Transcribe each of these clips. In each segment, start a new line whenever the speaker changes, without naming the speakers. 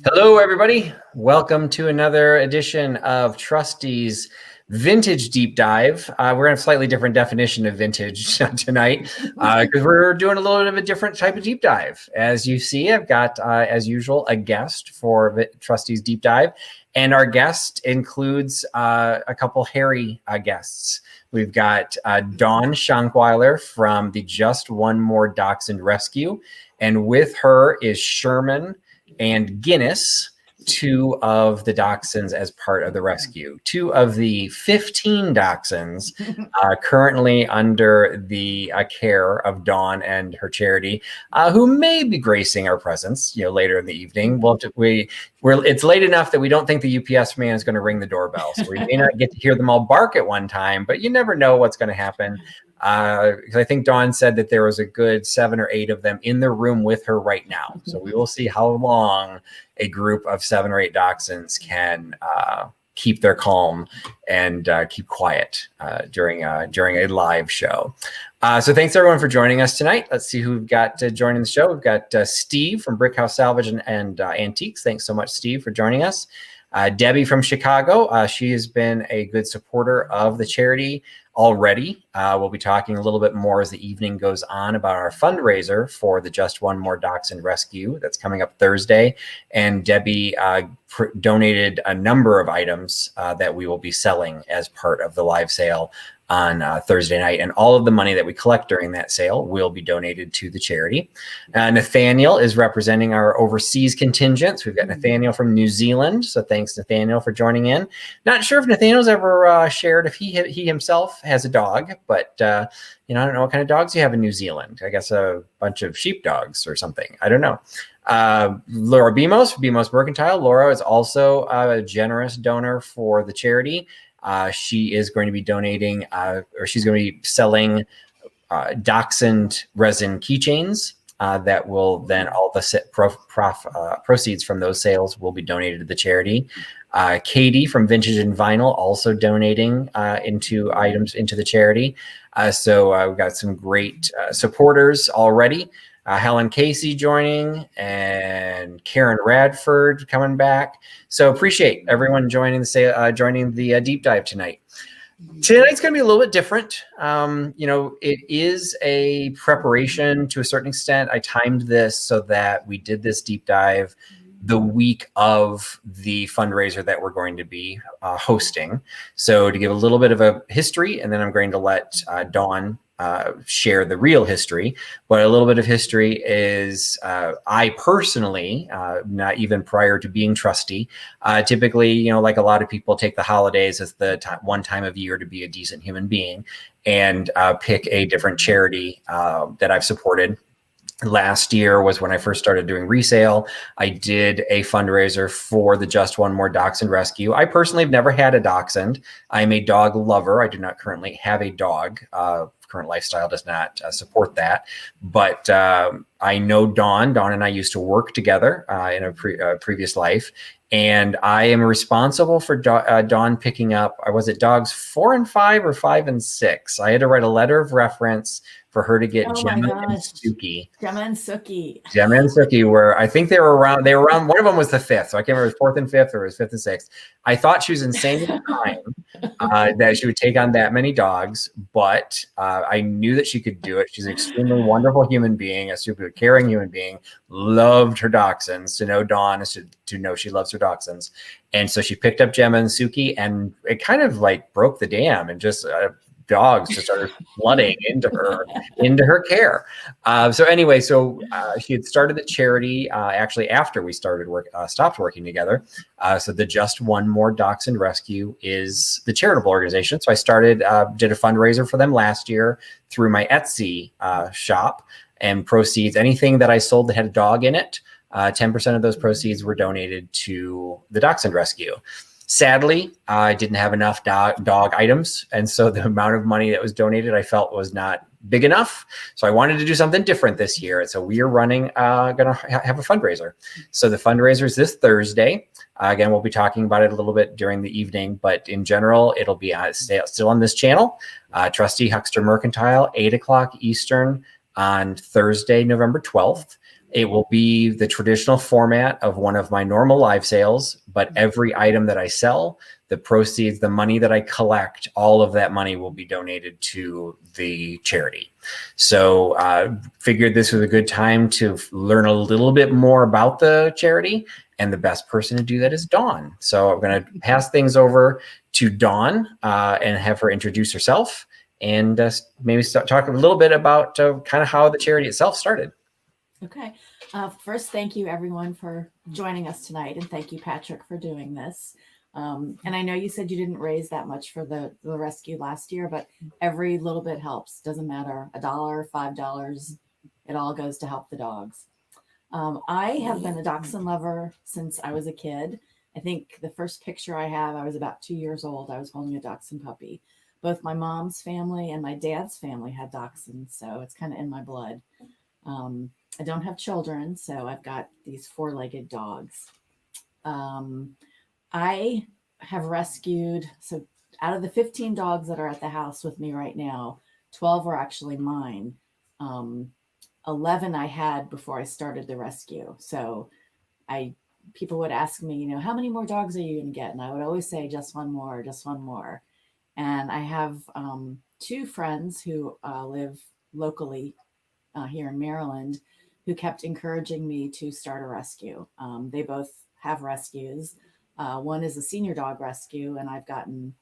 Hello, everybody. Welcome to another edition of Trusty's Vintage Deep Dive. We're going to have a slightly different definition of vintage tonight because we're doing a little bit of a different type of deep dive. As you see, I've got, as usual, a guest for Trusty's Deep Dive. And our guest includes a couple hairy guests. We've got Dawn Shonkwiler from the Just One More Dachshund Rescue. And with her is Sherman and Guinness, two of the dachshunds as part of the rescue. Two of the 15 dachshunds currently under the care of Dawn and her charity, who may be gracing our presence, later in the evening. It's late enough that we don't think the UPS man is going to ring the doorbell, so we may not get to hear them all bark at one time, but you never know what's going to happen. Because I think Dawn said that there was a good 7 or 8 of them in the room with her right now. So we will see how long a group of 7 or 8 dachshunds can keep their calm and keep quiet during a live show. So thanks everyone for joining us tonight. Let's see who we've got joining the show. We've got Steve from Brick House Salvage and Antiques. Thanks so much, Steve, for joining us. Debbie from Chicago. She has been a good supporter of the charity already. We'll be talking a little bit more as the evening goes on about our fundraiser for the Just One More Dachshund Rescue that's coming up Thursday. And Debbie donated a number of items that we will be selling as part of the live sale on Thursday night. And all of the money that we collect during that sale will be donated to the charity. Nathaniel is representing our overseas contingents. We've got Nathaniel from New Zealand. So thanks, Nathaniel, for joining in. Not sure if Nathaniel's ever shared if he himself has a dog, but I don't know what kind of dogs you have in New Zealand. I guess a bunch of sheep dogs or something. I don't know. Laura Bemos Mercantile. Laura is also a generous donor for the charity. She is going to be donating, or she's going to be selling Dachshund resin keychains that will then all the proceeds from those sales will be donated to the charity. Katie from Vintage and Vinyl also donating into items into the charity. So we've got some great supporters already. Helen Casey joining and Karen Radford coming back. So appreciate everyone joining the deep dive tonight. Tonight's going to be a little bit different. It is a preparation to a certain extent. I timed this so that we did this deep dive the week of the fundraiser that we're going to be hosting. So to give a little bit of a history, and then I'm going to let Dawn share the real history. But a little bit of history is I personally, not even prior to being Trusty, typically, like a lot of people, take the holidays as the one time of year to be a decent human being and pick a different charity that I've supported. Last year was when I first started doing resale. I did a fundraiser for the Just One More Dachshund Rescue. I personally have never had a dachshund. I'm a dog lover. I do not currently have a dog. Current lifestyle does not support that. But I know Dawn. Dawn and I used to work together in a previous life. And I am responsible for Dawn picking up, was it dogs 4 and 5 or 5 and 6? I had to write a letter of reference for her to get Gemma and Suki.
Gemma and
Suki, where I think they were around, one of them was the 5th. So I can't remember if it was 4th and 5th or it was 5th and 6th. I thought she was insane at the time that she would take on that many dogs, but I knew that she could do it. She's an extremely wonderful human being, a super caring human being, loved her dachshunds. To know Dawn is to know she loves her dachshunds. And so she picked up Gemma and Suki, and it kind of like broke the dam and just dogs just started flooding into her care. So anyway, she had started the charity actually after we stopped working together. So the Just One More Dachshund Rescue is the charitable organization. So I did a fundraiser for them last year through my Etsy shop, and proceeds, anything that I sold that had a dog in it, 10% of those proceeds were donated to the Dachshund Rescue. Sadly, I didn't have enough dog items, and so the amount of money that was donated I felt was not big enough. So I wanted to do something different this year, and so we are going to have a fundraiser. So the fundraiser is this Thursday. Again, we'll be talking about it a little bit during the evening, but in general, it'll be still on this channel, Trusty Huckster Mercantile, 8 o'clock Eastern on Thursday, November 12th. It will be the traditional format of one of my normal live sales, but every item that I sell, the proceeds, the money that I collect, all of that money will be donated to the charity. So figured this was a good time to learn a little bit more about the charity, and the best person to do that is Dawn. So I'm going to pass things over to Dawn and have her introduce herself and maybe talk a little bit about kind of how the charity itself started.
Okay. First, thank you everyone for joining us tonight. And thank you, Patrick, for doing this. And I know you said you didn't raise that much for the rescue last year, but every little bit helps. Doesn't matter, $1, $5, it all goes to help the dogs. I have been a dachshund lover since I was a kid. I think the first picture I have, I was about 2 years old. I was holding a dachshund puppy. Both my mom's family and my dad's family had dachshunds, so it's kind of in my blood. I don't have children, so I've got these 4-legged dogs. I have rescued, so out of the 15 dogs that are at the house with me right now, 12 are actually mine. 11 I had before I started the rescue. So people would ask me, how many more dogs are you going to get? And I would always say, just one more, just one more. And I have 2 friends who live locally here in Maryland who kept encouraging me to start a rescue. They both have rescues. One is a senior dog rescue, and I've gotten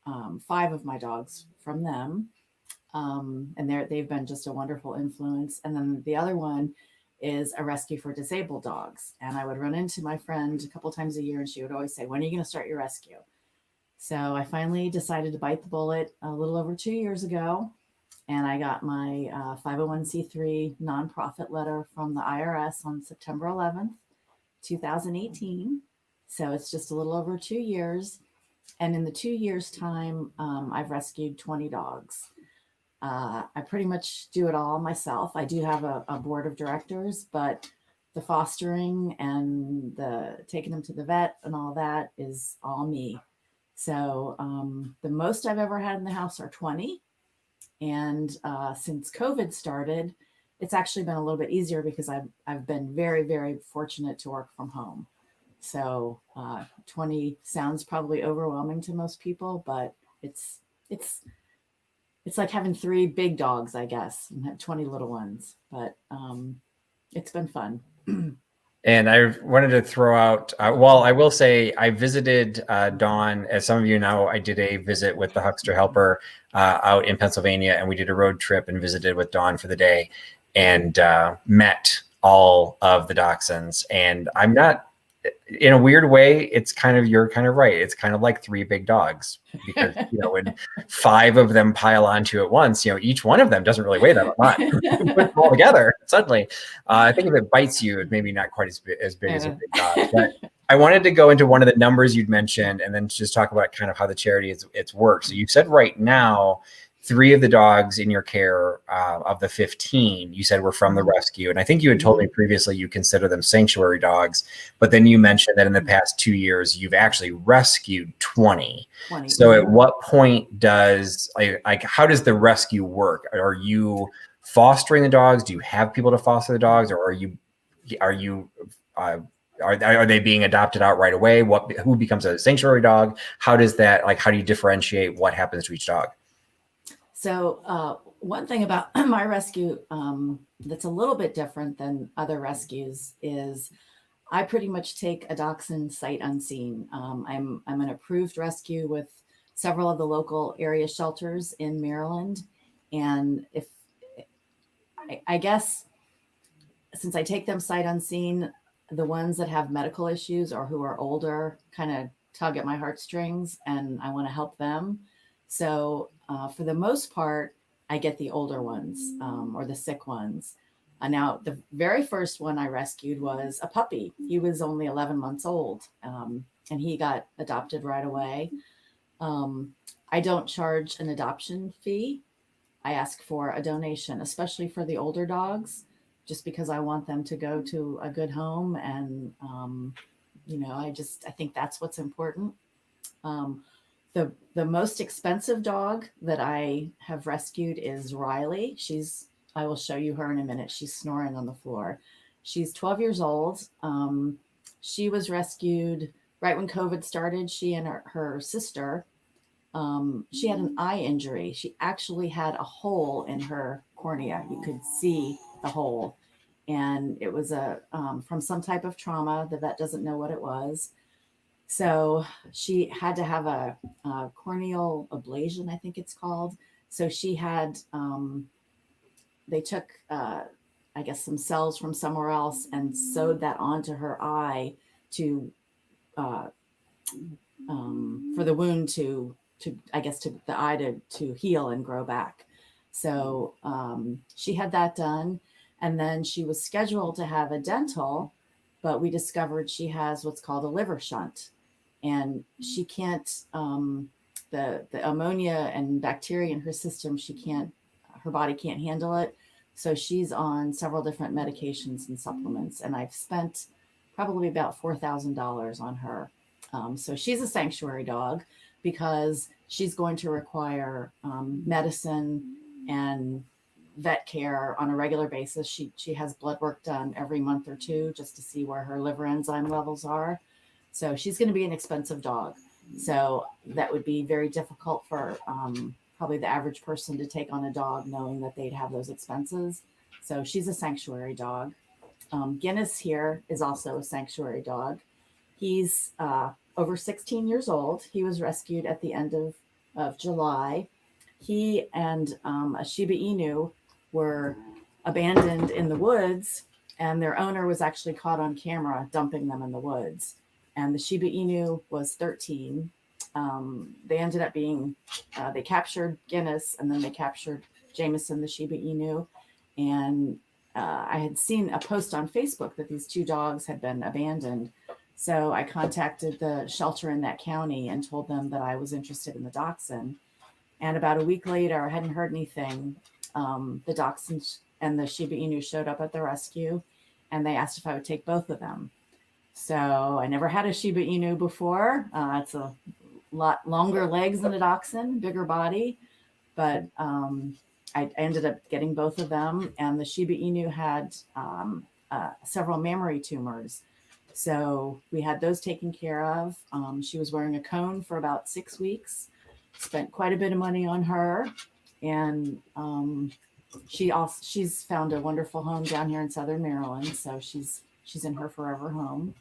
5 of my dogs from them. And they've been just a wonderful influence. And then the other one is a rescue for disabled dogs. And I would run into my friend a couple times a year, and she would always say, when are you going to start your rescue? So I finally decided to bite the bullet a little over 2 years ago. And I got my 501c3 nonprofit letter from the IRS on September 11th, 2018. So it's just a little over 2 years. And in the 2 years' time, I've rescued 20 dogs. I pretty much do it all myself. I do have a board of directors, but the fostering and the taking them to the vet and all that is all me. So the most I've ever had in the house are 20. And since COVID started, it's actually been a little bit easier because I've been very, very fortunate to work from home. So 20 sounds probably overwhelming to most people, but it's like having 3 big dogs, I guess, and have 20 little ones. But it's been fun.
And I wanted to throw out, well, I will say I visited Dawn. As some of you know, I did a visit with the Huckster Helper out in Pennsylvania, and we did a road trip and visited with Dawn for the day and met all of the dachshunds. And I'm not, in a weird way, it's kind of, you're kind of right. It's kind of like 3 big dogs because, when 5 of them pile onto at once, each one of them doesn't really weigh that much. Put them all together, suddenly. I think if it bites you, it maybe not quite as big as a big dog. But I wanted to go into one of the numbers you'd mentioned and then just talk about kind of how the charity it's worked. So you said right now, 3 of the dogs in your care of the 15, you said were from the rescue. And I think you had told me previously you consider them sanctuary dogs, but then you mentioned that in the past 2 years, you've actually rescued 20. So at what point does, how does the rescue work? Are you fostering the dogs? Do you have people to foster the dogs, or are they being adopted out right away? Who becomes a sanctuary dog? How does that, how do you differentiate what happens to each dog?
So one thing about my rescue that's a little bit different than other rescues is I pretty much take a dachshund sight unseen. I'm an approved rescue with several of the local area shelters in Maryland. And if I guess since I take them sight unseen, the ones that have medical issues or who are older kind of tug at my heartstrings, and I want to help them. So for the most part, I get the older ones or the sick ones. Now, the very first one I rescued was a puppy. He was only 11 months old, and he got adopted right away. I don't charge an adoption fee. I ask for a donation, especially for the older dogs, just because I want them to go to a good home. And, I think that's what's important. The most expensive dog that I have rescued is Riley. I will show you her in a minute. She's snoring on the floor. She's 12 years old. She was rescued right when COVID started. She and her sister, she had an eye injury. She actually had a hole in her cornea. You could see the hole. And it was from some type of trauma. The vet doesn't know what it was. So she had to have a corneal ablation, I think it's called. So she had, they took, I guess, some cells from somewhere else and sewed that onto her eye to, for the wound to I guess, to the eye to heal and grow back. So she had that done. And then she was scheduled to have a dental, but we discovered she has what's called a liver shunt. And she can't, the ammonia and bacteria in her system, her body can't handle it. So she's on several different medications and supplements. And I've spent probably about $4,000 on her. So she's a sanctuary dog because she's going to require medicine and vet care on a regular basis. She has blood work done every month or two just to see where her liver enzyme levels are. So she's going to be an expensive dog. So that would be very difficult for probably the average person to take on a dog knowing that they'd have those expenses. So she's a sanctuary dog. Guinness here is also a sanctuary dog. He's over 16 years old. He was rescued at the end of July. He and a Shiba Inu were abandoned in the woods, and their owner was actually caught on camera dumping them in the woods. And the Shiba Inu was 13. They ended up being, they captured Guinness, and then they captured Jameson, the Shiba Inu. And I had seen a post on Facebook that these two dogs had been abandoned. So I contacted the shelter in that county and told them that I was interested in the Dachshund. And about a week later, I hadn't heard anything. The Dachshund and the Shiba Inu showed up at the rescue, and they asked if I would take both of them. So I never had a Shiba Inu before. It's a lot longer legs than a Dachshund, bigger body. But I ended up getting both of them. And the Shiba Inu had several mammary tumors. So we had those taken care of. She was wearing a cone for about 6 weeks. Spent quite a bit of money on her. And she's found a wonderful home down here in Southern Maryland. So she's in her forever home.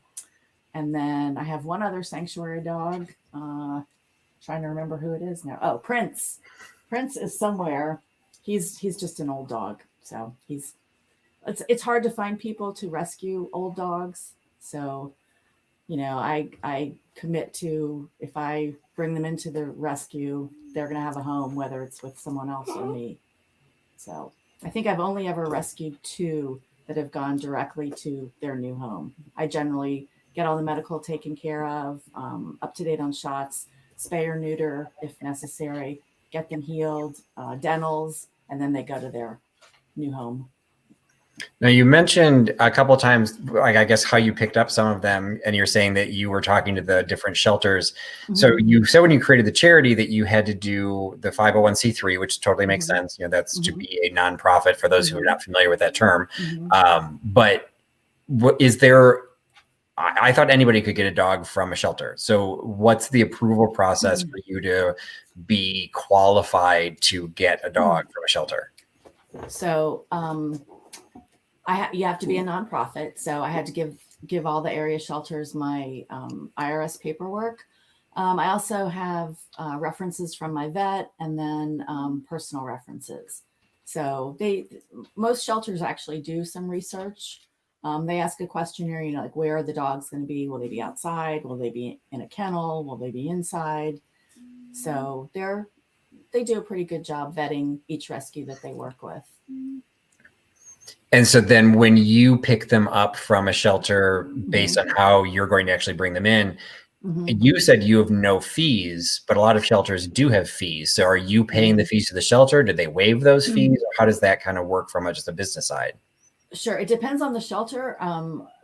And then I have one other sanctuary dog. Trying to remember who it is now. Oh, Prince. Prince is somewhere. He's just an old dog. So it's hard to find people to rescue old dogs. So, I commit to, if I bring them into the rescue, they're going to have a home, whether it's with someone else or me. So I think I've only ever rescued 2 that have gone directly to their new home. I generally get all the medical taken care of, up to date on shots, spay or neuter if necessary, get them healed, dentals, and then they go to their new home.
Now, you mentioned a couple of times, like, I guess, how you picked up some of them, and you're saying that you were talking to the different shelters. Mm-hmm. So you said when you created the charity that you had to do the 501c3, which totally makes mm-hmm. sense. That's mm-hmm. to be a nonprofit for those mm-hmm. who are not familiar with that term. Mm-hmm. But what is there? I thought anybody could get a dog from a shelter. So what's the approval process mm-hmm. for you to be qualified to get a dog mm-hmm. from a shelter?
So, you have to be a nonprofit. So I had to give all the area shelters my IRS paperwork. I also have references from my vet, and then personal references. So most shelters actually do some research. They ask a questionnaire, like, where are the dogs going to be? Will they be outside? Will they be in a kennel? Will they be inside? So they do a pretty good job vetting each rescue that they work with.
And so then when you pick them up from a shelter based mm-hmm. on how you're going to actually bring them in, mm-hmm. you said you have no fees, but a lot of shelters do have fees. So are you paying the fees to the shelter? Do they waive those fees? Or how does that kind of work from just a business side?
Sure. It depends on the shelter.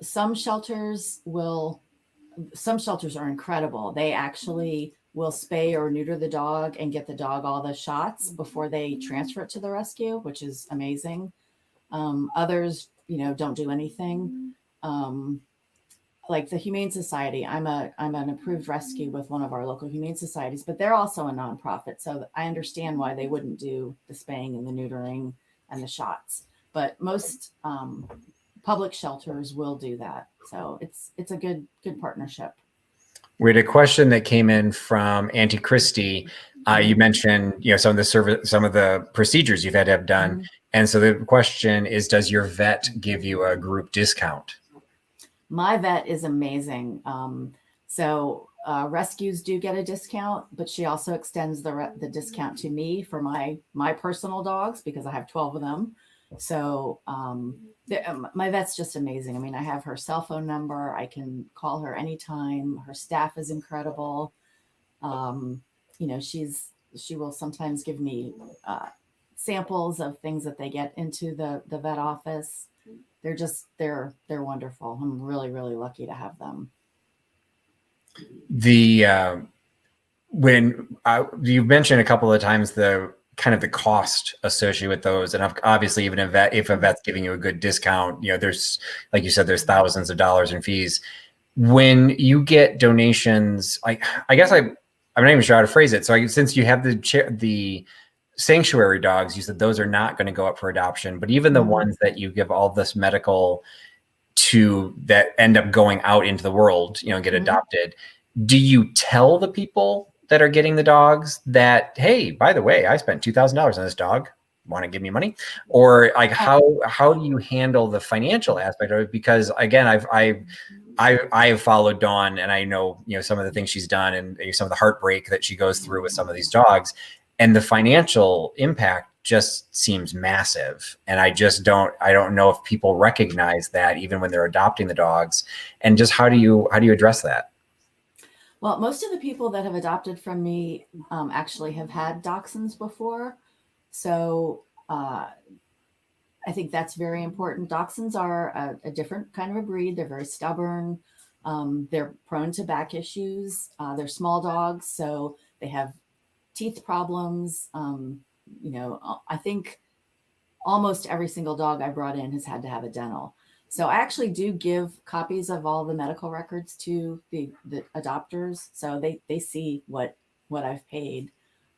Some shelters are incredible. They actually will spay or neuter the dog and get the dog all the shots before they transfer it to the rescue, which is amazing. Others don't do anything. Like the Humane Society, I'm an approved rescue with one of our local Humane Societies, but they're also a nonprofit. So I understand why they wouldn't do the spaying and the neutering and the shots, but most public shelters will do that. So it's a good partnership.
We had a question that came in from Auntie Christie. You mentioned, some of the procedures you've had to have done. And so the question is, does your vet give you a group discount?
My vet is amazing. So rescues do get a discount, but she also extends the discount to me for my personal dogs because I have 12 of them. So my vet's just amazing. I mean, I have her cell phone number. I can call her anytime. Her staff is incredible. She will sometimes give me samples of things that they get into the vet office. They're wonderful. I'm really, really lucky to have them.
When you mentioned a couple of times the kind of the cost associated with those, and obviously even if a vet's giving you a good discount, there's, like you said, there's thousands of dollars in fees. When you get donations, I guess I'm not even sure how to phrase it. So since you have the sanctuary dogs, you said those are not going to go up for adoption, but even the ones that you give all this medical to that end up going out into the world, get adopted, do you tell the people that are getting the dogs that, hey, by the way, I spent $2,000 on this dog, want to give me money? Or like how do you handle the financial aspect of it? Because again, I have followed Dawn, and I know some of the things she's done and some of the heartbreak that she goes through with some of these dogs, and the financial impact just seems massive. And I don't know if people recognize that even when they're adopting the dogs. And just how do you address that?
Well, most of the people that have adopted from me actually have had Dachshunds before. So I think that's very important. Dachshunds are a different kind of a breed. They're very stubborn. They're prone to back issues. They're small dogs, so they have teeth problems. I think almost every single dog I brought in has had to have a dental. So I actually do give copies of all the medical records to the adopters, so they see what I've paid,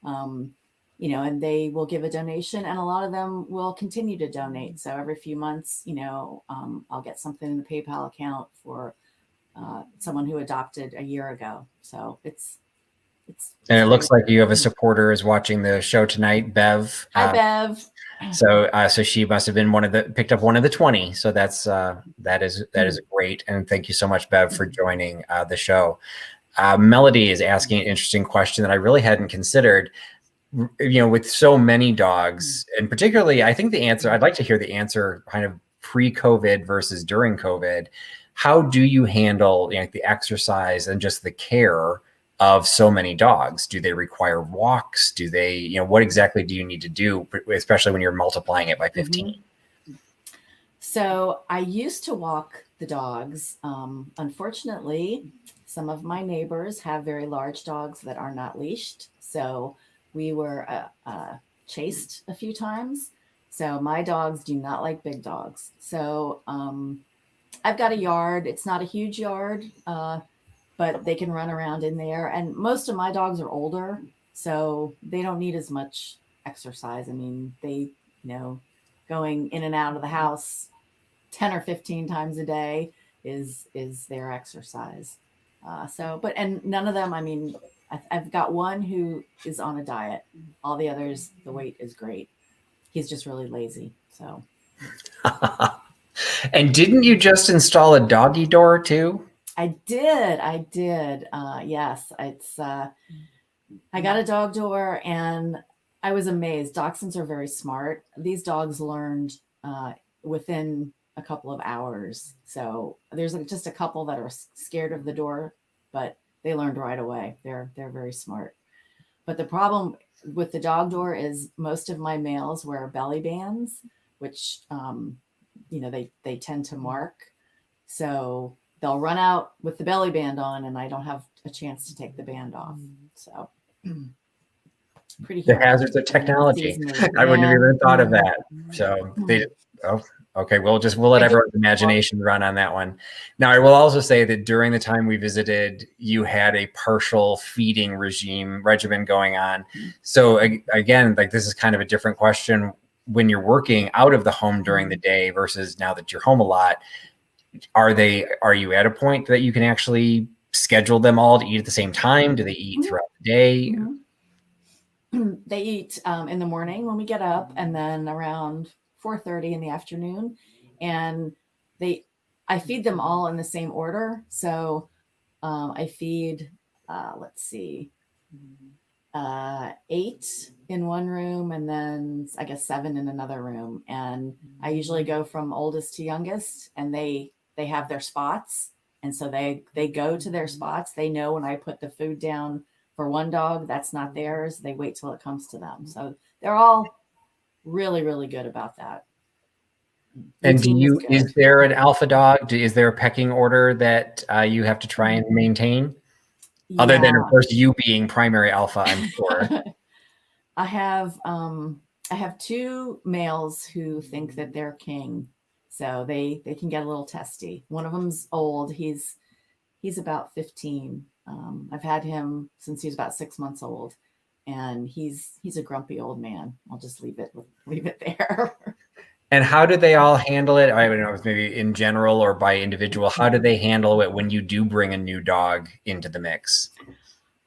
and they will give a donation, and a lot of them will continue to donate. So every few months, I'll get something in the PayPal account for someone who adopted a year ago. So it's
and it looks like you have a supporter is watching the show tonight, Bev.
Hi, Bev.
So she must have been picked up one of the 20. So that is great. And thank you so much, Bev, for joining the show. Melody is asking an interesting question that I really hadn't considered. With so many dogs, and particularly, I think I'd like to hear the answer kind of pre-COVID versus during COVID. How do you handle the exercise and just the care of so many dogs? Do they require walks? Do they, what exactly do you need to do, especially when you're multiplying it by 15?
So I used to walk the dogs. Unfortunately, some of my neighbors have very large dogs that are not leashed. So we were chased a few times. So my dogs do not like big dogs. So I've got a yard. It's not a huge yard, but they can run around in there. And most of my dogs are older, so they don't need as much exercise. I mean, they, going in and out of the house 10 or 15 times a day is their exercise. And none of them, I mean, I've got one who is on a diet. All the others, the weight is great. He's just really lazy. So.
And didn't you just install a doggy door too?
I did. Yes, it's. I got a dog door, and I was amazed. Dachshunds are very smart. These dogs learned within a couple of hours. So there's just a couple that are scared of the door, but they learned right away. They're very smart. But the problem with the dog door is most of my males wear belly bands, which they tend to mark. So they'll run out with the belly band on, and I don't have a chance to take the band off. So pretty.
The hazards of technology. I wouldn't have even thought of that. So Okay, we'll let everyone's imagination run on that one. Now, I will also say that during the time we visited, you had a partial feeding regimen going on. So again, like this is kind of a different question when you're working out of the home during the day versus now that you're home a lot. Are you at a point that you can actually schedule them all to eat at the same time? Do they eat throughout the day?
They eat in the morning when we get up, and then around 4:30 in the afternoon. And I feed them all in the same order. So I feed, let's see, 8 in one room, and then I guess 7 in another room. And I usually go from oldest to youngest, and they have their spots. And so they go to their spots. They know when I put the food down for one dog, that's not theirs. They wait till it comes to them. So they're all really, really good about that.
And is there an alpha dog? Is there a pecking order that you have to try and maintain? Other than, of course, you being primary alpha, I'm sure.
I have 2 males who think that they're king. So they can get a little testy. One of them's old. He's about 15. I've had him since he was about 6 months old, and he's a grumpy old man. I'll just leave it there.
And how do they all handle it? I don't know, if maybe in general or by individual. How do they handle it when you do bring a new dog into the mix?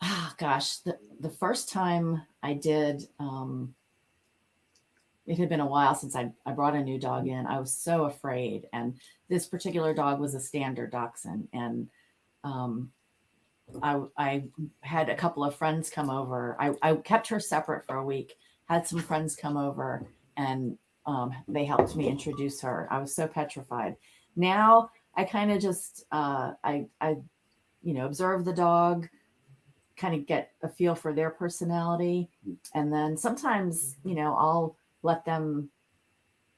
Oh, gosh, the first time I did, it had been a while since I brought a new dog in. I was so afraid, and this particular dog was a standard Dachshund, and I had a couple of friends come over. I kept her separate for a week, had some friends come over, and they helped me introduce her. I was so petrified. Now I kind of just, I observe the dog, kind of get a feel for their personality. And then sometimes, I'll let them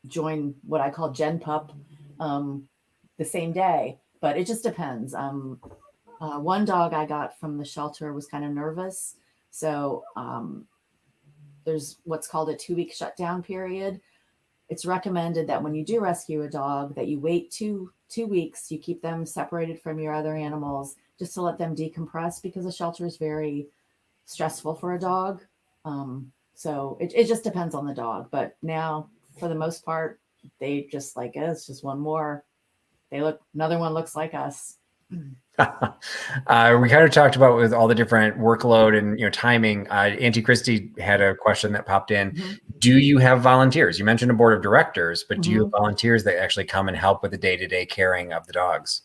join what I call Gen Pup the same day, but it just depends. One dog I got from the shelter was kind of nervous. So there's what's called a 2-week shutdown period. It's recommended that when you do rescue a dog that you wait two weeks, you keep them separated from your other animals just to let them decompress, because the shelter is very stressful for a dog. So it just depends on the dog. But now, for the most part, they just like, it's just one more. Another one looks like us.
We kind of talked about with all the different workload and timing. Auntie Christy had a question that popped in. Do you have volunteers? You mentioned a board of directors, but do you have volunteers that actually come and help with the day-to-day caring of the dogs?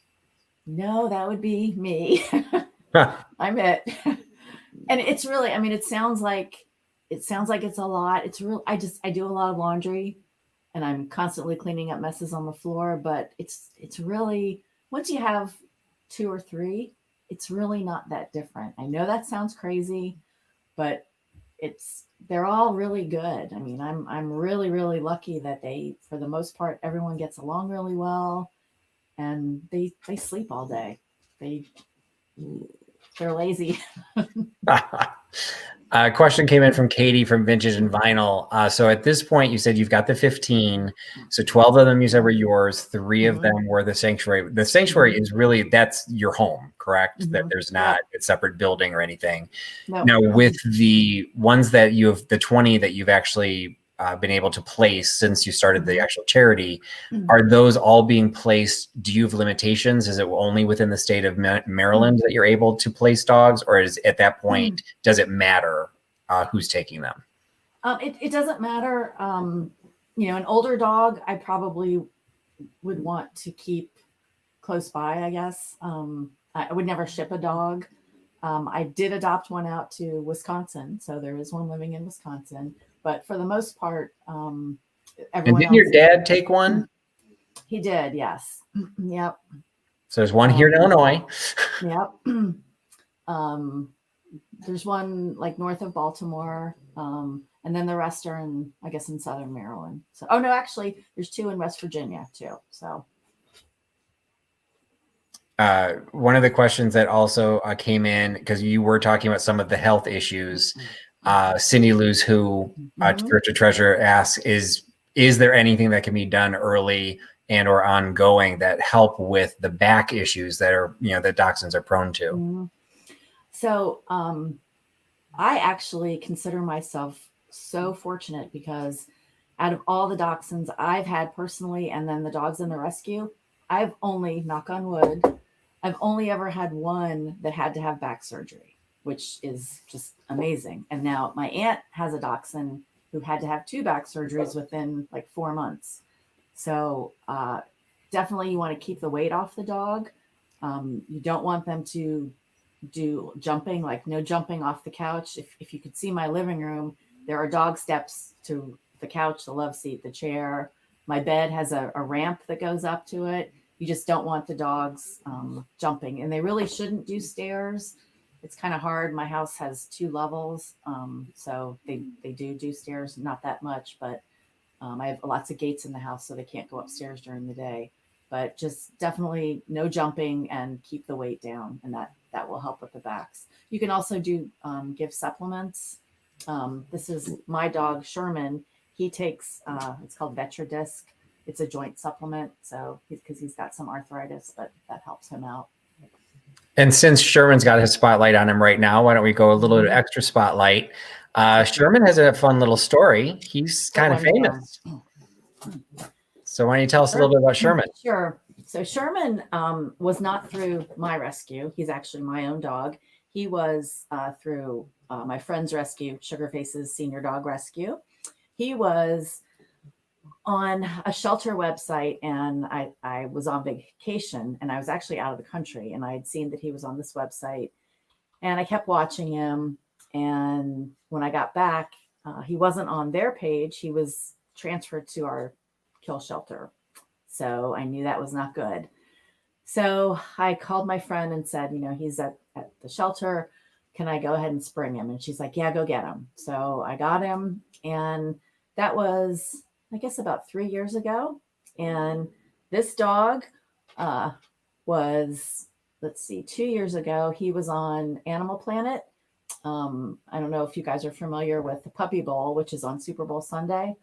No, that would be me. I'm it. And it's really, it sounds like it's a lot. It's real. I do a lot of laundry, and I'm constantly cleaning up messes on the floor, but it's really, once you have 2 or 3, it's really not that different. I know that sounds crazy, but they're all really good. I'm really, really lucky that for the most part, everyone gets along really well, and they sleep all day. They're lazy.
A question came in from Katie from Vintage and Vinyl. So at this point, you said you've got the 15. So 12 of them you said were yours. 3 of them were the sanctuary. The sanctuary is really, that's your home, correct? That there's not a separate building or anything. No. Now, with the ones that you have, the 20 that you've actually been able to place since you started the actual charity, are those all being placed? Do you have limitations? Is it only within the state of Maryland that you're able to place dogs, or is at that point, does it matter who's taking them?
It doesn't matter. An older dog, I probably would want to keep close by, I guess. I would never ship a dog. I did adopt one out to Wisconsin, so there is one living in Wisconsin. But for the most part, everyone. And
didn't your dad take one?
He did, yes. Yep.
So there's one here in Illinois.
Yep. There's one like north of Baltimore, and then the rest are in Southern Maryland. So, oh no, actually, there's 2 in West Virginia too. So.
One of the questions that also came in, because you were talking about some of the health issues. Cindy Lou's Who, Spiritual Treasure asks, is there anything that can be done early and or ongoing that help with the back issues that are, that dachshunds are prone to?
Mm-hmm. So I actually consider myself so fortunate because out of all the dachshunds I've had personally, and then the dogs in the rescue, I've only, knock on wood, I've only ever had one that had to have back surgery, which is just amazing. And now my aunt has a dachshund who had to have 2 back surgeries within like 4 months. So definitely you want to keep the weight off the dog. You don't want them to do jumping, like no jumping off the couch. If you could see my living room, there are dog steps to the couch, the love seat, the chair. My bed has a ramp that goes up to it. You just don't want the dogs jumping, and they really shouldn't do stairs. It's kind of hard. My house has 2 levels, so they do stairs, not that much, but I have lots of gates in the house, so they can't go upstairs during the day. But just definitely no jumping and keep the weight down, and that will help with the backs. You can also do give supplements. This is my dog Sherman. He takes it's called Vetradisc. It's a joint supplement, so because he's got some arthritis, but that helps him out.
And since Sherman's got his spotlight on him right now, why don't we go a little bit extra spotlight? Sherman has a fun little story. He's kind of famous. So why don't you tell us a little bit about Sherman?
Sure. So Sherman was not through my rescue. He's actually my own dog. He was through my friend's rescue, Sugarface's Senior Dog Rescue. He was on a shelter website, and I was on vacation, and I was actually out of the country, and I had seen that he was on this website, and I kept watching him. And when I got back, he wasn't on their page. He was transferred to our kill shelter. So I knew that was not good. So I called my friend and said, he's at the shelter. Can I go ahead and spring him? And she's like, yeah, go get him. So I got him. And that was, I guess, about 3 years ago. And this dog was, 2 years ago, he was on Animal Planet. I don't know if you guys are familiar with the Puppy Bowl, which is on Super Bowl Sunday.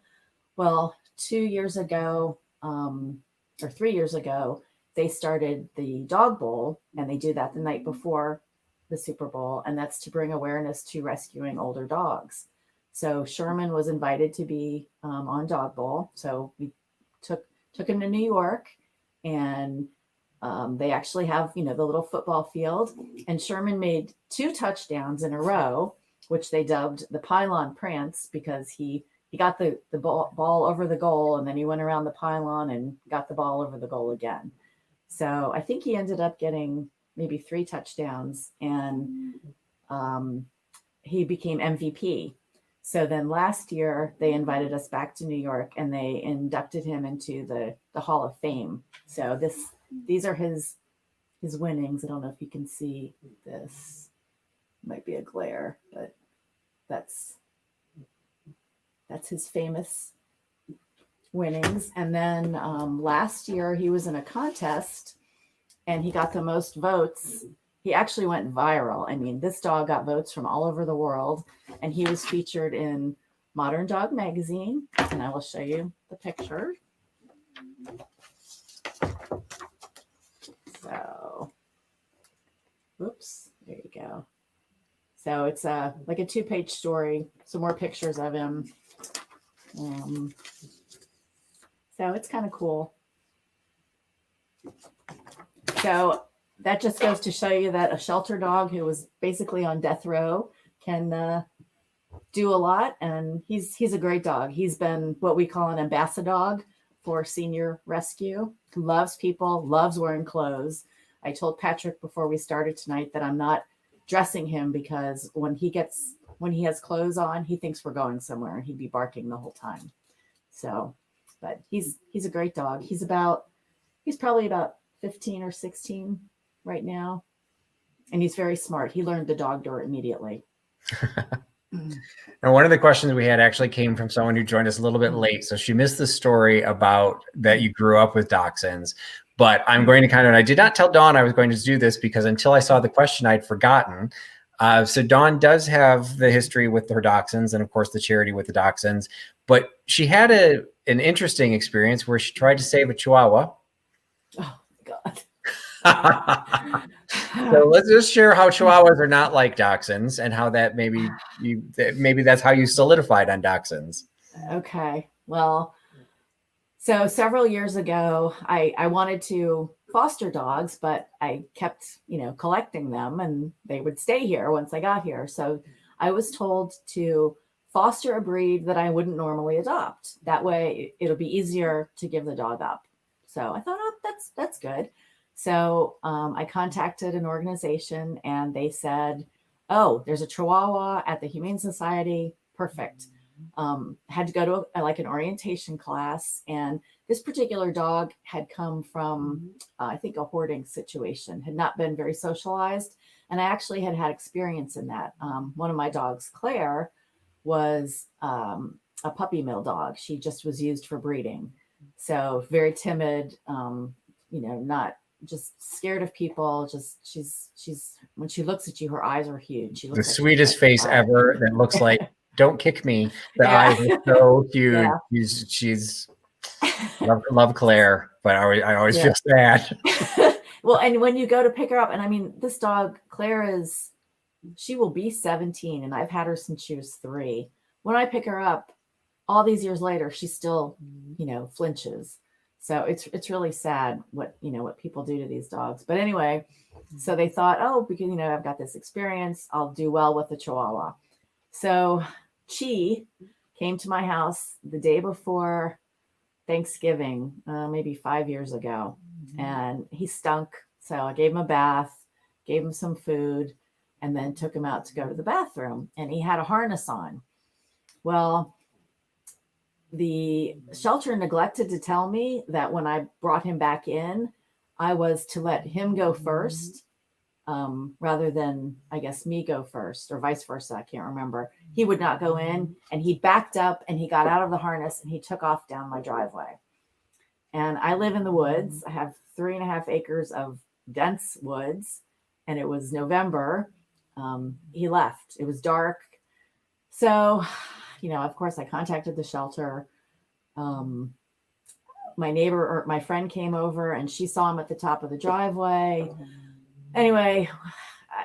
Well, 2 years ago, or 3 years ago, they started the Dog Bowl, and they do that the night before the Super Bowl, and that's to bring awareness to rescuing older dogs. So Sherman was invited to be on Dog Bowl. So we took him to New York, and they actually have, the little football field, and Sherman made 2 touchdowns in a row, which they dubbed the pylon prance, because he got the ball over the goal, and then he went around the pylon and got the ball over the goal again. So I think he ended up getting maybe 3 touchdowns, and he became MVP. So then last year they invited us back to New York, and they inducted him into the Hall of Fame. So these are his winnings. I don't know if you can see this. Might be a glare, but that's his famous winnings. And then last year he was in a contest, and he got the most votes. He actually went viral. I mean, this dog got votes from all over the world, and he was featured in Modern Dog magazine. And I will show you the picture. So, oops, there you go. So it's like a 2-page story, some more pictures of him. So it's kind of cool. So that just goes to show you that a shelter dog who was basically on death row can do a lot. And he's a great dog. He's been what we call an ambassador dog for senior rescue. Loves people, loves wearing clothes. I told Patrick before we started tonight that I'm not dressing him, because when he has clothes on, he thinks we're going somewhere, and he'd be barking the whole time. So, but he's a great dog. He's probably about 15 or 16 right now. And he's very smart. He learned the dog door immediately.
Now, one of the questions we had actually came from someone who joined us a little bit late. So she missed the story about that you grew up with dachshunds. But I'm going to I did not tell Dawn I was going to do this, because until I saw the question, I'd forgotten. So Dawn does have the history with her dachshunds, and of course the charity with the dachshunds. but she had an interesting experience where she tried to save a Chihuahua.
Oh God.
So let's just share how Chihuahuas are not like Dachshunds and how that maybe that's how you solidified on Dachshunds.
Okay. Well, so several years ago, I wanted to foster dogs, but I kept, collecting them and they would stay here once I got here. So I was told to foster a breed that I wouldn't normally adopt. That way it'll be easier to give the dog up. So I thought, oh, that's good. So I contacted an organization and they said, oh, there's a Chihuahua at the Humane Society. Perfect. Had to go to like an orientation class, and this particular dog had come from I think a hoarding situation, had not been very socialized, and I actually had experience in that. One of my dogs, Claire, was a puppy mill dog. She just was used for breeding, so very timid, not just scared of people. Just she's when she looks at you, her eyes are huge. She looks
The
like
sweetest face ever that looks like, don't kick me. The eyes are so huge. Yeah. She's love Claire, but I always feel sad.
Well, and when you go to pick her up, and I mean, this dog, Claire, she will be 17, and I've had her since she was 3. When I pick her up, all these years later, she still, flinches. So it's really sad what people do to these dogs. But anyway, so they thought, oh, because I've got this experience, I'll do well with the Chihuahua. So Chi came to my house the day before Thanksgiving, maybe 5 years ago, and he stunk. So I gave him a bath, gave him some food, and then took him out to go to the bathroom. And he had a harness on. Well, the shelter neglected to tell me that when I brought him back in, I was to let him go first, rather than, I guess, me go first, or vice versa. I can't remember. He would not go in, and he backed up and he got out of the harness and he took off down my driveway. And I live in the woods. I have 3.5 acres of dense woods, and it was November. He left. It was dark. So, of course, I contacted the shelter. My neighbor or my friend came over and she saw him at the top of the driveway. Anyway,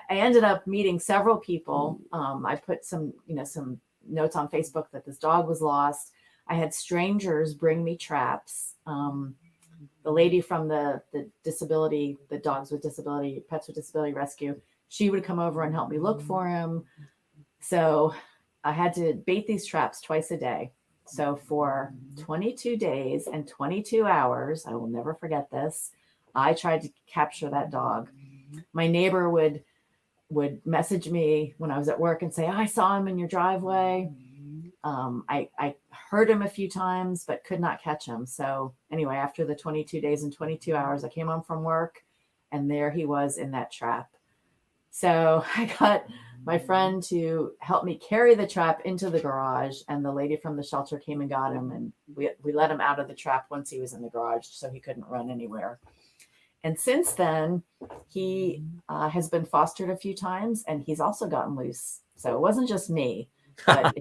I ended up meeting several people. I put some notes on Facebook that this dog was lost. I had strangers bring me traps. The lady from the disability, the dogs with disability, pets with disability rescue, she would come over and help me look for him. So I had to bait these traps twice a day. So for 22 days and 22 hours, I will never forget this, I tried to capture that dog. My neighbor would message me when I was at work and say, I saw him in your driveway. I heard him a few times, but could not catch him. So anyway, after the 22 days and 22 hours, I came home from work and there he was in that trap. So I got my friend to help me carry the trap into the garage, and the lady from the shelter came and got him, and we let him out of the trap once he was in the garage so he couldn't run anywhere. And since then, he has been fostered a few times, and he's also gotten loose. So it wasn't just me, but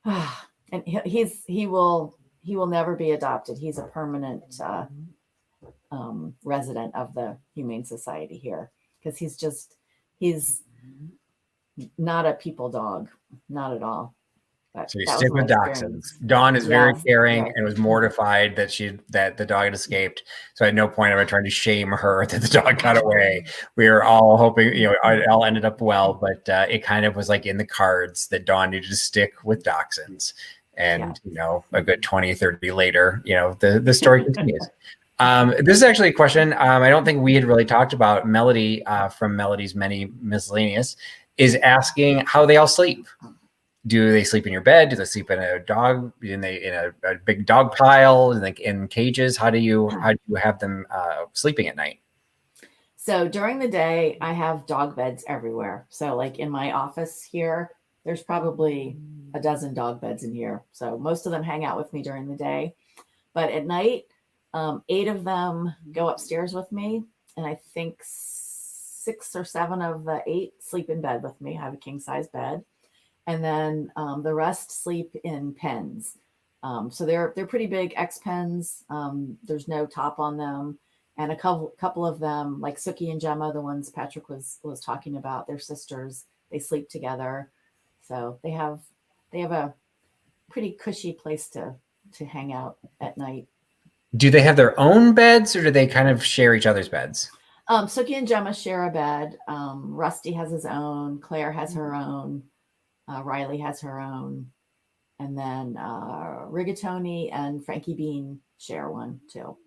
and he will never be adopted. He's a permanent resident of the Humane Society here, because he's not a people dog, not at all. But
so you stick with Dachshunds. Dawn is very caring and was mortified that the dog had escaped. So at no point am I trying to shame her that the dog got away. We were all hoping, it all ended up well, but it kind of was like in the cards that Dawn needed to stick with Dachshunds. And, a good 20, 30 later, the story continues. This is actually a question I don't think we had really talked about. Melody from Melody's Many Miscellaneous is asking how they all sleep. Do they sleep in your bed? Do they sleep in a dog? In a big dog pile? In cages? How do you have them sleeping at night?
So during the day, I have dog beds everywhere. So like in my office here, there's probably a dozen dog beds in here. So most of them hang out with me during the day. But at night, 8 of them go upstairs with me. And I think 6 or 7 of the 8 sleep in bed with me. I have a king size bed. and then the rest sleep in pens. So they're pretty big X pens. There's no top on them, and a couple of them, like Suki and Gemma, the ones Patrick was talking about, they're sisters. They sleep together, so they have a pretty cushy place to hang out at night.
Do they have their own beds, or do they kind of share each other's beds?
Suki and Gemma share a bed. Rusty has his own. Claire has her own. Riley has her own. And then Rigatoni and Frankie Bean share one too.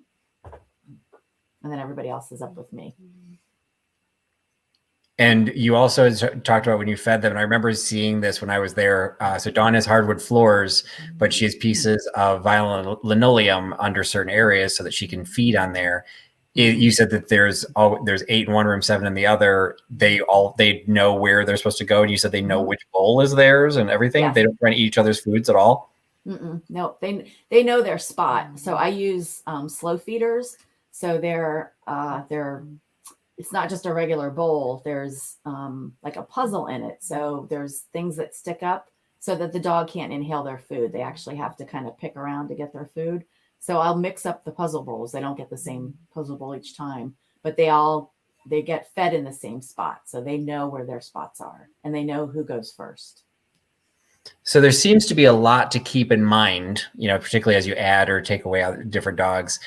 And then everybody else is up with me.
And you also talked about when you fed them, and I remember seeing this when I was there. So Dawn has hardwood floors, but she has pieces of vinyl linoleum under certain areas so that she can feed on there. You said that there's 8 in one room, 7 in the other. They know where they're supposed to go, and you said they know which bowl is theirs and everything.
Yes.
They don't try to eat each other's foods at all.
No, they know their spot. So I use slow feeders. So they're it's not just a regular bowl. There's like a puzzle in it. So there's things that stick up so that the dog can't inhale their food. They actually have to kind of pick around to get their food. So I'll mix up the puzzle bowls. They don't get the same puzzle bowl each time, but they get fed in the same spot. So they know where their spots are, and they know who goes first.
So there seems to be a lot to keep in mind, particularly as you add or take away different dogs.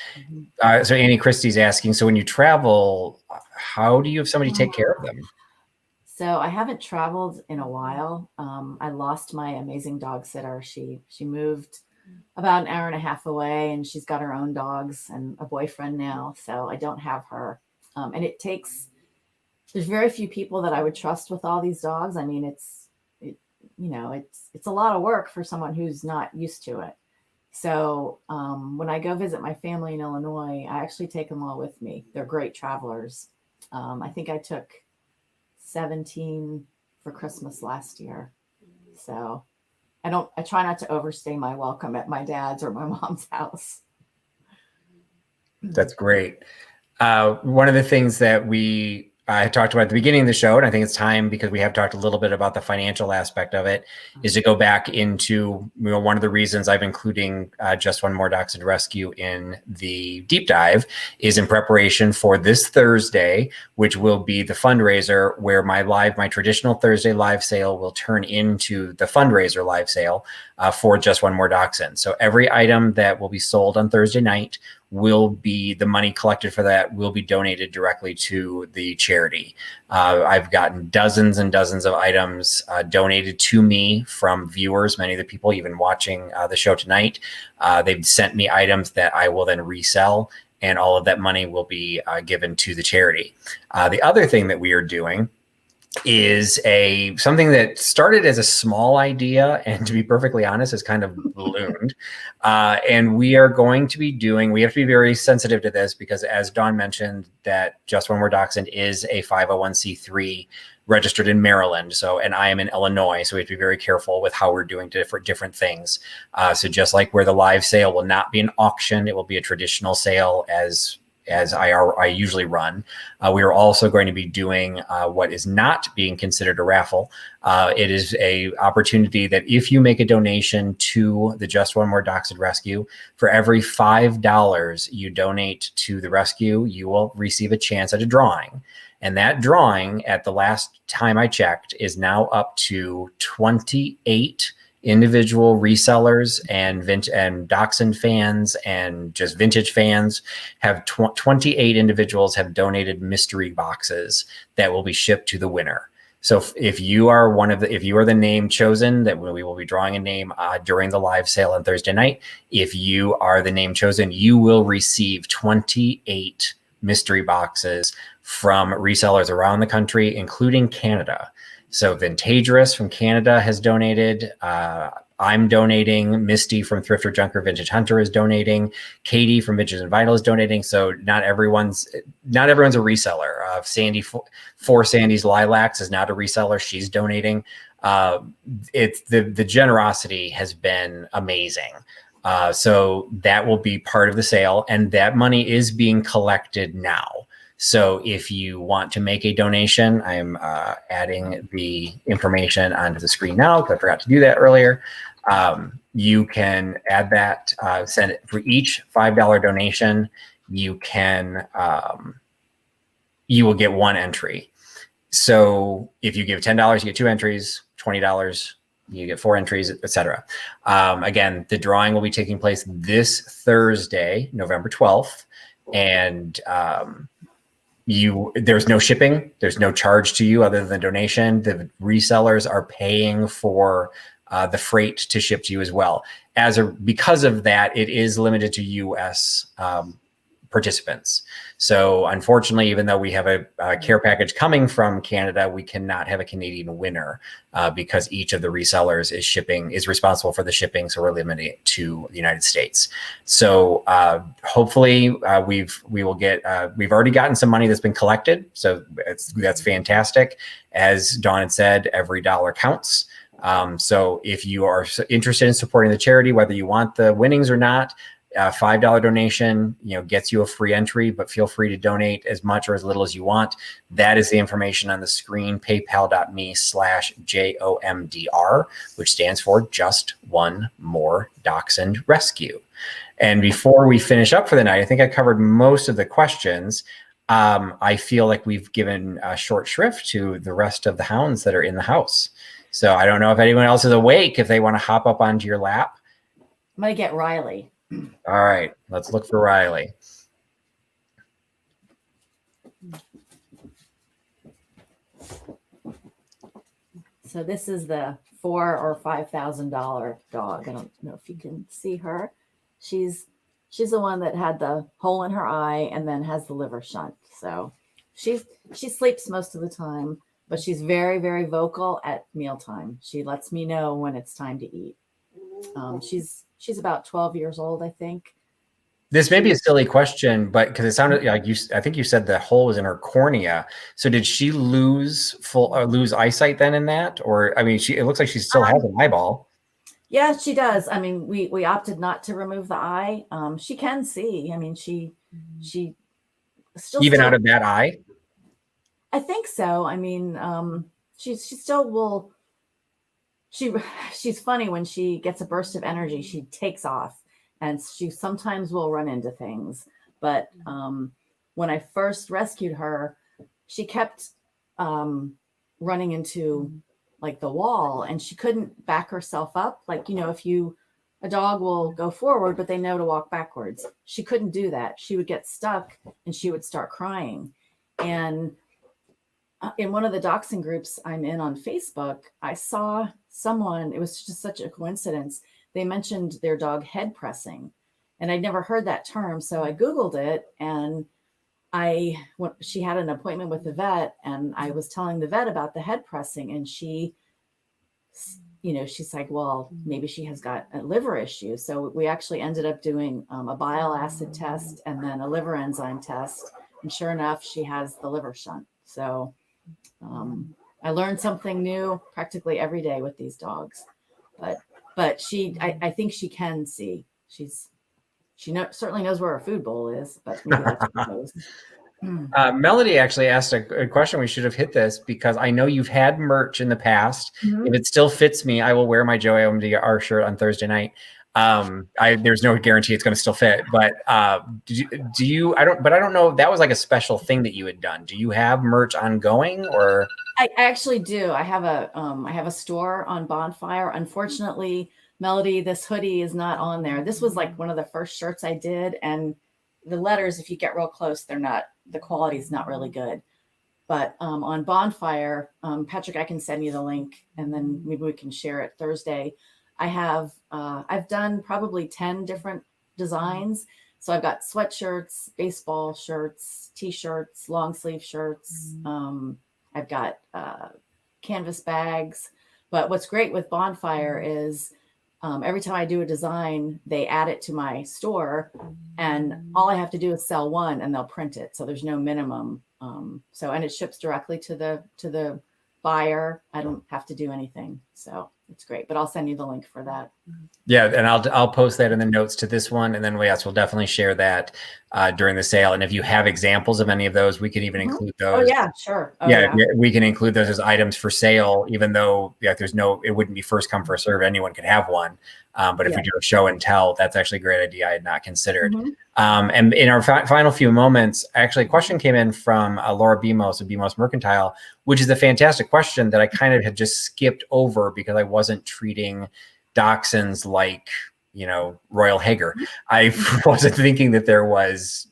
So Annie Christie's asking, so when you travel, how do you have somebody take care of them?
So I haven't traveled in a while. I lost my amazing dog sitter. She moved about an hour and a half away, and she's got her own dogs and a boyfriend now. So I don't have her. And there's very few people that I would trust with all these dogs. I mean, it's a lot of work for someone who's not used to it. So when I go visit my family in Illinois, I actually take them all with me. They're great travelers. I think I took 17 for Christmas last year. So I try not to overstay my welcome at my dad's or my mom's house.
That's great. One of the things that I talked about at the beginning of the show, and I think it's time, because we have talked a little bit about the financial aspect of it, is to go back into one of the reasons I'm including Just One More Dachshund Rescue in the deep dive is in preparation for this Thursday, which will be the fundraiser where my traditional Thursday live sale will turn into the fundraiser live sale for Just One More Dachshund. So every item that will be sold on Thursday night the money collected for that will be donated directly to the charity. I've gotten dozens and dozens of items donated to me from viewers, many of the people even watching the show tonight. They've sent me items that I will then resell, and all of that money will be given to the charity. The other thing that we are doing is something that started as a small idea, and to be perfectly honest, has kind of ballooned. And we have to be very sensitive to this, because as Dawn mentioned, that Just One More Dachshund is a 501c3 registered in Maryland. And I am in Illinois. So we have to be very careful with how we're doing different things. So just like where the live sale will not be an auction, it will be a traditional sale as I usually run. We are also going to be doing what is not being considered a raffle. It is a opportunity that if you make a donation to the Just One More Dachshund Rescue, for every $5 you donate to the rescue, you will receive a chance at a drawing. And that drawing, at the last time I checked, is now up to 28 individual resellers and Dachshund fans and just vintage fans. 28 individuals have donated mystery boxes that will be shipped to the winner. So if you are the name chosen, that we will be drawing a name during the live sale on Thursday night. If you are the name chosen, you will receive 28 mystery boxes from resellers around the country, including Canada. So Vintagerous from Canada has donated. I'm donating. Misty from Thrifter Junker Vintage Hunter is donating. Katie from Vintage and Vinyl is donating. So not everyone's a reseller. Sandy for Sandy's Lilacs is not a reseller. She's donating. It's the generosity has been amazing. So that will be part of the sale, and that money is being collected now. So if you want to make a donation, I'm adding the information onto the screen now because I forgot to do that earlier. You can add that, send it for each $5 donation. You can, you will get one entry. So if you give $10, you get 2 entries, $20, you get 4 entries, etc. Again, the drawing will be taking place this Thursday, November 12th. And there's no shipping, there's no charge to you other than donation. The resellers are paying for the freight to ship to you as well. Because of that, it is limited to US participants. So unfortunately, even though we have a care package coming from Canada, we cannot have a Canadian winner because each of the resellers is responsible for the shipping. So we're limiting it to the United States. So hopefully we've already gotten some money that's been collected. So that's fantastic. As Dawn had said, every dollar counts. So if you are interested in supporting the charity, whether you want the winnings or not, $5 donation, gets you a free entry, but feel free to donate as much or as little as you want. That is the information on the screen, paypal.me/JOMDR, which stands for Just One More Dachshund Rescue. And before we finish up for the night, I think I covered most of the questions. I feel like we've given a short shrift to the rest of the hounds that are in the house. So I don't know if anyone else is awake, if they want to hop up onto your lap.
I'm going to get Riley.
All right, let's look for Riley.
So this is the $4,000 or $5,000 dog. I don't know if you can see her. She's the one that had the hole in her eye and then has the liver shunt. So she sleeps most of the time, but she's very, very vocal at mealtime. She lets me know when it's time to eat. She's about 12 years old, I think.
This may be a silly question, but because it sounded like I think you said the hole was in her cornea. So did she lose eyesight then in that? Or, I mean, it looks like she still has an eyeball.
Yeah, she does. I mean, we opted not to remove the eye. She can see. I mean, she still
out of that eye?
I think so. I mean, she still will. She's funny when she gets a burst of energy, she takes off, and she sometimes will run into things. But when I first rescued her, she kept running into like the wall, and she couldn't back herself up. Like, a dog will go forward, but they know to walk backwards. She couldn't do that. She would get stuck and she would start crying. And in one of the dachshund groups I'm in on Facebook, I saw someone, it was just such a coincidence. They mentioned their dog head pressing, and I'd never heard that term. So I Googled it, and she had an appointment with the vet, and I was telling the vet about the head pressing, and she's like, well, maybe she has got a liver issue. So we actually ended up doing a bile acid test and then a liver enzyme test. And sure enough, she has the liver shunt. So I learned something new practically every day with these dogs, but I think she can see. She certainly knows where her food bowl is, but maybe that's what knows.
Melody actually asked a question. We should have hit this because I know you've had merch in the past. Mm-hmm. If it still fits me, I will wear my JOMDR shirt on Thursday night. There's no guarantee it's going to still fit, but do you? I don't know. That was like a special thing that you had done. Do you have merch ongoing, or?
I actually do. I have a store on Bonfire. Unfortunately, Melody, this hoodie is not on there. This was like one of the first shirts I did, and the letters, if you get real close, the quality is not really good. But on Bonfire, Patrick, I can send you the link, and then maybe we can share it Thursday. I've done probably 10 different designs. So I've got sweatshirts, baseball shirts, t-shirts, long sleeve shirts. I've got canvas bags. But what's great with Bonfire is every time I do a design, they add it to my store, and all I have to do is sell one and they'll print it. So there's no minimum. And it ships directly to the buyer. I don't have to do anything. So it's great, but I'll send you the link for that.
Yeah, and I'll post that in the notes to this one, and then yes, we'll definitely share that during the sale. And if you have examples of any of those, we could even include
Oh
those.
yeah, sure. Oh
Yeah,
yeah.
we can include those as items for sale, even though it wouldn't be first come first serve. Anyone could have one. But if we do a show and tell, that's actually a great idea I had not considered. And in our final few moments, actually, a question came in from Laura Bemos of Bemos Mercantile, which is a fantastic question that I kind of had just skipped over because I wasn't treating Dachshunds like, Royal Hager. I wasn't thinking that there was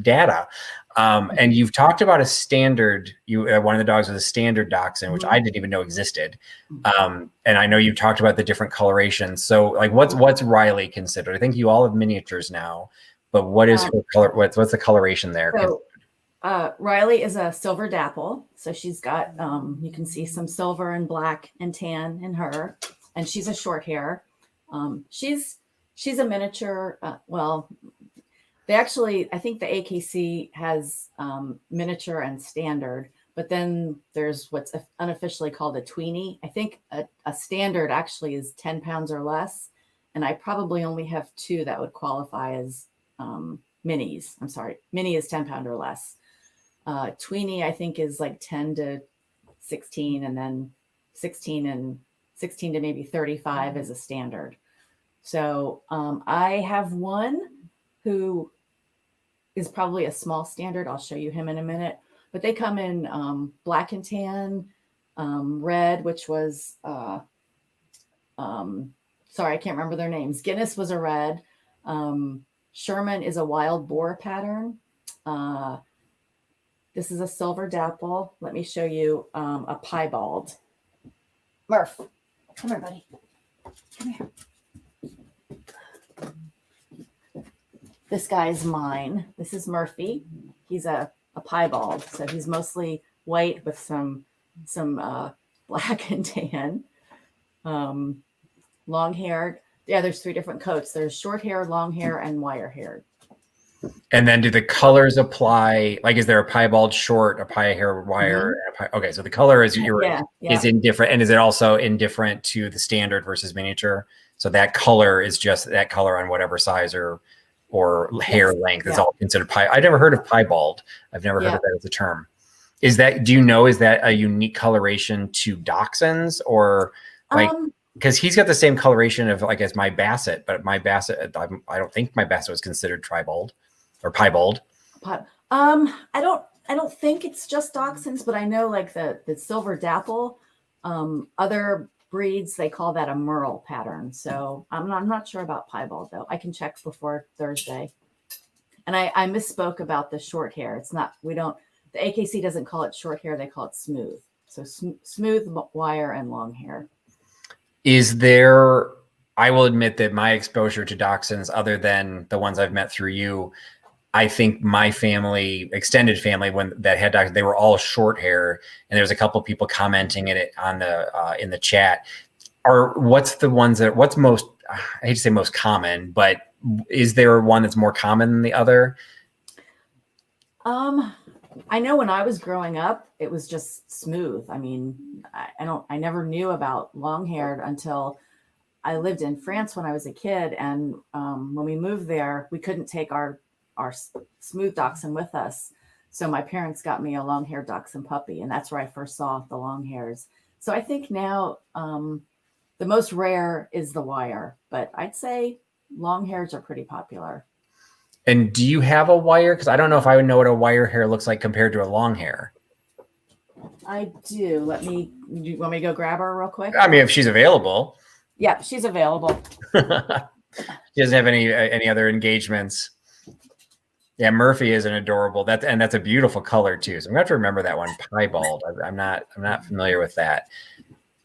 data. And you've talked about a standard, one of the dogs was a standard Dachshund, which I didn't even know existed. And I know you've talked about the different colorations. So like what's Riley considered? I think you all have miniatures now, but what is her color? What's the coloration there?
So Riley is a silver dapple. So she's got, you can see some silver and black and tan in her, and she's a short hair. She's a miniature. Well, I think the AKC has miniature and standard, but then there's what's unofficially called a tweenie. I think a standard actually is 10 pounds or less. And I probably only have 2 that would qualify as minis. I'm sorry. Mini is 10 pound or less. Tweenie, I think, is like 10 to 16, and then 16 to maybe 35 is a standard. So I have one who is probably a small standard. I'll show you him in a minute. But they come in black and tan, red, which was, sorry, I can't remember their names. Guinness was a red. Sherman is a wild boar pattern. This is a silver dapple. Let me show you a piebald. Murph, come here, buddy. Come here. This guy's mine. This is Murphy. He's a piebald, so he's mostly white with some black and tan. Long haired. Yeah, there's 3 different coats. There's short hair, long hair, and wire haired.
And then do the colors apply? Like, is there a piebald short, a pie hair wire? Okay, so the color is is indifferent, and is it also indifferent to the standard versus miniature? So that color is just that color on whatever size or hair length is all considered pie. I never heard of piebald. I've never heard of that as a term. Is that a unique coloration to Dachshunds, or like? Because he's got the same coloration of like as my Basset, but my Basset, I don't think my Basset was considered tribald or piebald.
I don't think it's just Dachshunds, but I know like the silver dapple, other breeds, they call that a merle pattern. So I'm not sure about piebald though. I can check before Thursday. And I misspoke about the short hair. It's not, the AKC doesn't call it short hair. They call it smooth. So smooth wire and long hair. I will admit that my exposure to Dachshunds, other than the ones I've met through you, I think my family, extended family, that had Dachshunds, they were all short hair, and there was a couple people commenting it on in the chat. What's most, I hate to say most common, but is there one that's more common than the other? I know when I was growing up, it was just smooth. I mean, I never knew about long haired until I lived in France when I was a kid. And when we moved there, we couldn't take our smooth Dachshund with us. So my parents got me a long haired Dachshund puppy, and that's where I first saw the long hairs. So I think now the most rare is the wire, but I'd say long hairs are pretty popular.
And do you have a wire? Because I don't know if I would know what a wire hair looks like compared to a long hair.
I do. You want me to go grab her real quick?
I mean, if she's available.
Yeah, she's available.
She doesn't have any other engagements. Yeah, Murphy is an adorable. That's a beautiful color too. So I'm gonna have to remember that one. Piebald. I'm not familiar with that.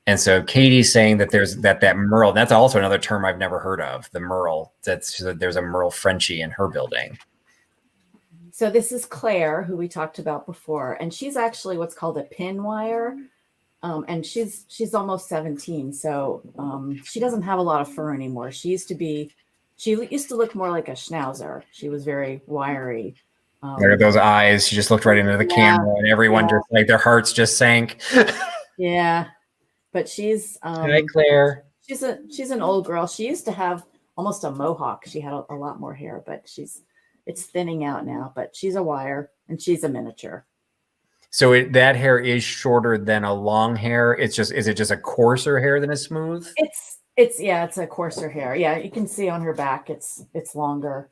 And so Katie's saying that there's that Merle. That's also another term I've never heard of. The Merle. There's a Merle Frenchie in her building.
So this is Claire, who we talked about before, and she's actually what's called a pin wire, and she's almost 17, so she doesn't have a lot of fur anymore. She used to look more like a schnauzer. She was very wiry.
Look at those eyes. She just looked right into the camera, and everyone just like their hearts just sank.
Yeah. But she's
hi, Claire.
she's an old girl. She used to have almost a mohawk. She had a lot more hair, but it's thinning out now. But she's a wire and she's a miniature.
So that hair is shorter than a long hair. Is it just a coarser hair than a smooth?
It's a coarser hair. Yeah, you can see on her back it's longer.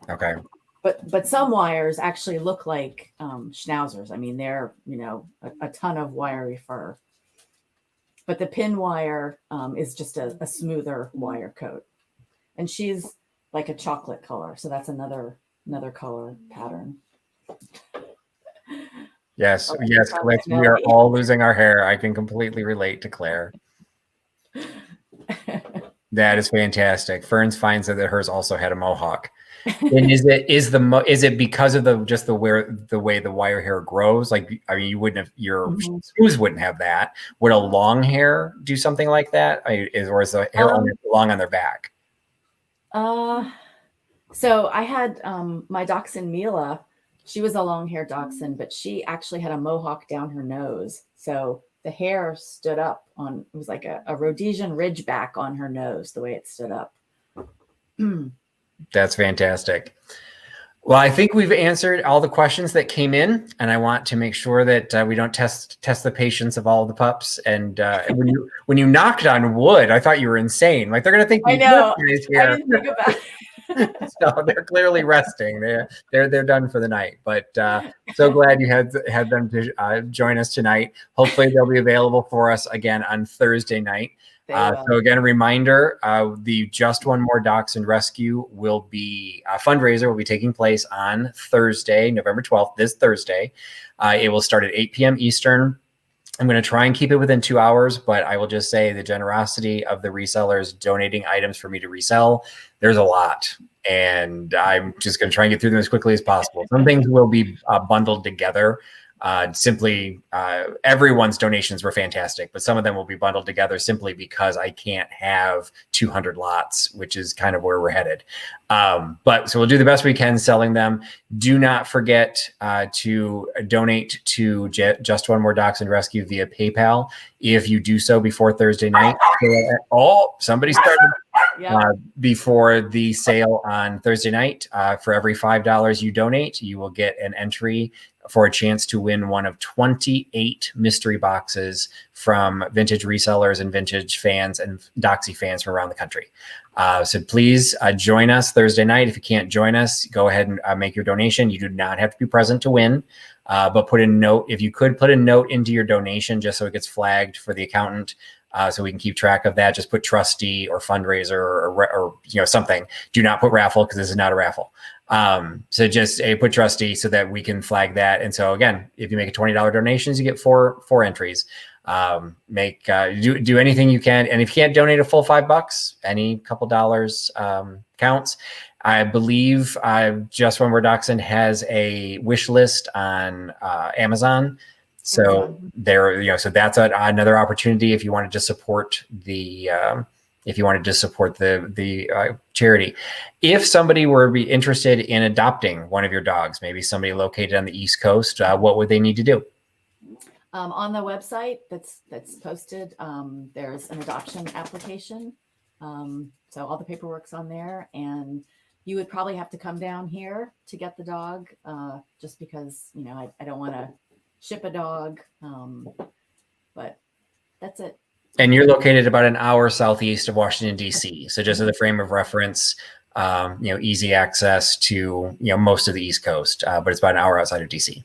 Okay.
But some wires actually look like schnauzers. I mean, they're a ton of wiry fur. But the pin wire is just a smoother wire coat, and she's like a chocolate color. So that's another color pattern.
Yes, Claire, we are all losing our hair. I can completely relate to Claire. That is fantastic. Ferns finds that hers also had a mohawk. And is it because of the way the wire hair grows? Like, I mean, you wouldn't have smooths wouldn't have that. Would a long hair do something like that? Or is the hair only long on their back?
So I had my dachshund Mila. She was a long-haired dachshund, but she actually had a mohawk down her nose. So the hair stood up it was like a Rhodesian ridgeback on her nose, the way it stood up.
That's fantastic. Well, I think we've answered all the questions that came in, and I want to make sure that we don't test the patience of all of the pups. And when you knocked on wood, I thought you were insane. Like, they're going to think
I know. I didn't think about it.
So they're clearly resting. They're done for the night. But so glad you had them to join us tonight. Hopefully they'll be available for us again on Thursday night. So again, a reminder, the Just One More Dachshund Rescue fundraiser will be taking place on Thursday, November 12th, this Thursday. It will start at 8 p.m. Eastern. I'm going to try and keep it within 2 hours, but I will just say the generosity of the resellers donating items for me to resell, there's a lot. And I'm just going to try and get through them as quickly as possible. Some things will be bundled together. Everyone's donations were fantastic, but some of them will be bundled together simply because I can't have 200 lots, which is kind of where we're headed. So we'll do the best we can selling them. Do not forget to donate to Just One More Dachshund Rescue via PayPal if you do so before Thursday night. Somebody started before the sale on Thursday night. For every $5 you donate, you will get an entry for a chance to win one of 28 mystery boxes from vintage resellers and vintage fans and doxie fans from around the country. So please join us Thursday night. If you can't join us, go ahead and make your donation. You do not have to be present to win, but put a note. If you could put a note into your donation just so it gets flagged for the accountant, so we can keep track of that. Just put Trusty or fundraiser or something. Do not put raffle because this is not a raffle. So just put Trusty so that we can flag that. And so again, if you make a $20 donations, you get four entries. Do anything you can. And if you can't donate a full $5, any couple dollars counts. I believe Just One More Dachshund has a wish list on Amazon. So so that's another opportunity if you wanted to support the charity. If somebody were to be interested in adopting one of your dogs, maybe somebody located on the East Coast, what would they need to do?
On the website that's posted, there's an adoption application. So all the paperwork's on there, and you would probably have to come down here to get the dog, just because I don't want to ship a dog, but that's it.
And you're located about an hour southeast of Washington, D.C. So just as a frame of reference, easy access to, most of the East Coast, but it's about an hour outside of D.C.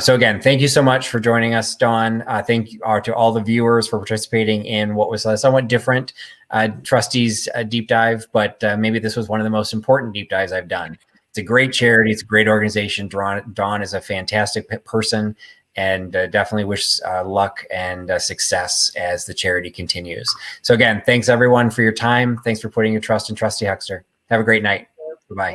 So again, thank you so much for joining us, Dawn. Thank you to all the viewers for participating in what was a somewhat different Trusty's deep dive, but maybe this was one of the most important deep dives I've done. It's a great charity. It's a great organization. Dawn is a fantastic person, and definitely wish luck and success as the charity continues. So again, thanks everyone for your time. Thanks for putting your trust in Trusty Huckster. Have a great night. Bye-bye.